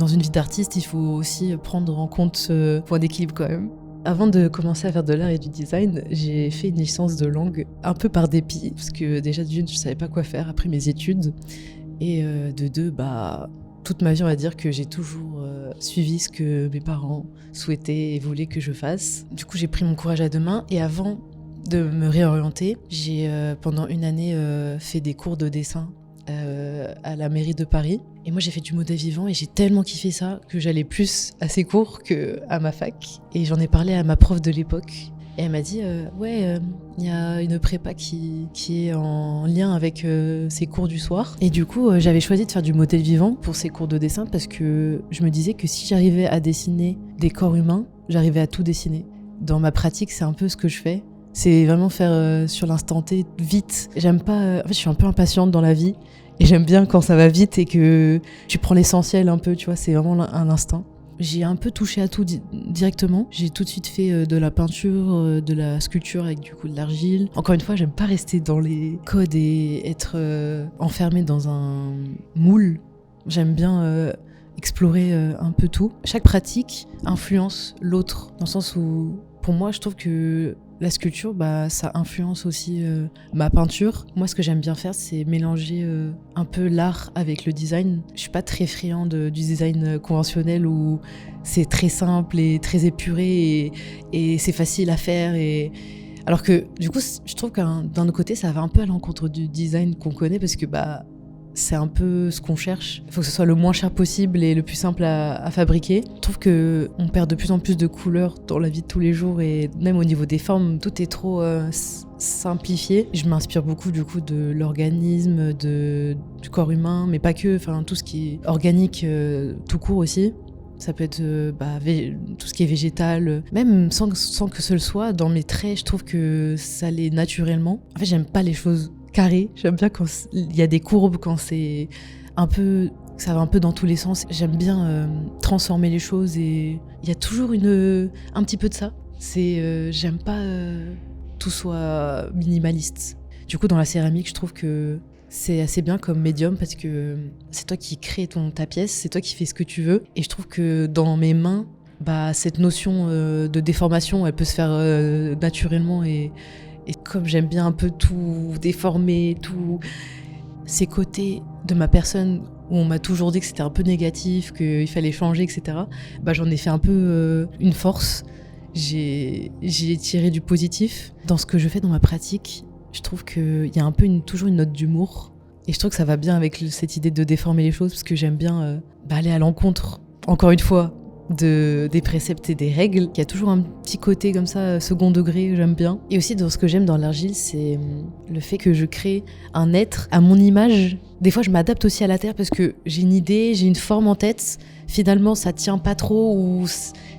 dans une vie d'artiste, il faut aussi prendre en compte ce point d'équilibre quand même. Avant de commencer à faire de l'art et du design, j'ai fait une licence de langue un peu par dépit, parce que déjà d'une, je savais pas quoi faire après mes études, et de deux, toute ma vie, on va dire que j'ai toujours suivi ce que mes parents souhaitaient et voulaient que je fasse. Du coup, j'ai pris mon courage à deux mains, et avant de me réorienter, j'ai pendant une année fait des cours de dessin à la mairie de Paris. Et moi, j'ai fait du modèle vivant et j'ai tellement kiffé ça que j'allais plus à ces cours qu'à ma fac. Et j'en ai parlé à ma prof de l'époque. Et elle m'a dit il y a une prépa qui est en lien avec ces cours du soir. Et du coup, j'avais choisi de faire du modèle vivant pour ces cours de dessin parce que je me disais que si j'arrivais à dessiner des corps humains, j'arrivais à tout dessiner. Dans ma pratique, c'est un peu ce que je fais. C'est vraiment faire sur l'instant T, vite. J'aime pas... En fait, je suis un peu impatiente dans la vie. Et j'aime bien quand ça va vite et que tu prends l'essentiel un peu, tu vois, c'est vraiment un instinct. J'ai un peu touché à tout directement. J'ai tout de suite fait de la peinture, de la sculpture avec du coup de l'argile. Encore une fois, j'aime pas rester dans les codes et être enfermée dans un moule. J'aime bien explorer un peu tout. Chaque pratique influence l'autre, dans le sens où, pour moi, je trouve que la sculpture, ça influence aussi ma peinture. Moi, ce que j'aime bien faire, c'est mélanger un peu l'art avec le design. Je suis pas très friand du design conventionnel où c'est très simple et très épuré et c'est facile à faire. Alors que, du coup, je trouve que d'un autre côté, ça va un peu à l'encontre du design qu'on connaît parce que c'est un peu ce qu'on cherche. Il faut que ce soit le moins cher possible et le plus simple à fabriquer. Je trouve qu'on perd de plus en plus de couleurs dans la vie de tous les jours et même au niveau des formes, tout est trop simplifié. Je m'inspire beaucoup du coup de l'organisme, du corps humain, mais pas que, tout ce qui est organique tout court aussi. Ça peut être tout ce qui est végétal, même sans que ce le soit. Dans mes traits, je trouve que ça l'est naturellement. En fait, j'aime pas les choses carré. J'aime bien quand il y a des courbes, quand c'est un peu, ça va un peu dans tous les sens. J'aime bien transformer les choses et il y a toujours un petit peu de ça. J'aime pas tout soit minimaliste. Du coup, dans la céramique, je trouve que c'est assez bien comme médium parce que c'est toi qui crée ta pièce, c'est toi qui fais ce que tu veux. Et je trouve que dans mes mains, cette notion de déformation, elle peut se faire naturellement et comme j'aime bien un peu tout déformer, tous ces côtés de ma personne où on m'a toujours dit que c'était un peu négatif, qu'il fallait changer, etc., j'en ai fait un peu une force. J'ai tiré du positif. Dans ce que je fais dans ma pratique, je trouve qu'il y a un peu toujours une note d'humour. Et je trouve que ça va bien avec cette idée de déformer les choses parce que j'aime bien aller à l'encontre, encore une fois, des préceptes et des règles. Il y a toujours un petit côté comme ça, second degré, j'aime bien. Et aussi, dans ce que j'aime dans l'argile, c'est le fait que je crée un être à mon image. Des fois, je m'adapte aussi à la terre parce que j'ai une idée, j'ai une forme en tête. Finalement, ça tient pas trop ou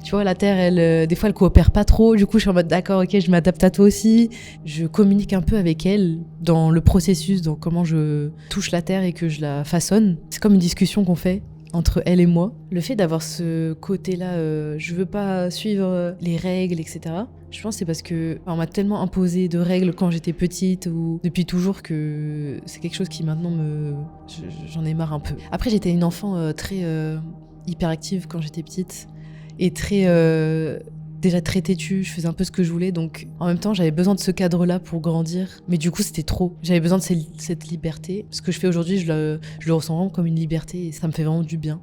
tu vois, la terre, des fois, elle coopère pas trop. Du coup, je suis en mode d'accord, ok, je m'adapte à toi aussi. Je communique un peu avec elle dans le processus, dans comment je touche la terre et que je la façonne. C'est comme une discussion qu'on fait entre elle et moi. Le fait d'avoir ce côté-là, je veux pas suivre les règles, etc. Je pense que c'est parce que on m'a tellement imposé de règles quand j'étais petite ou depuis toujours que c'est quelque chose qui maintenant j'en ai marre un peu. Après, j'étais une enfant très hyperactive quand j'étais petite et déjà très têtue, je faisais un peu ce que je voulais, donc en même temps j'avais besoin de ce cadre-là pour grandir, mais du coup c'était trop. J'avais besoin de cette liberté. Ce que je fais aujourd'hui, je le ressens vraiment comme une liberté et ça me fait vraiment du bien.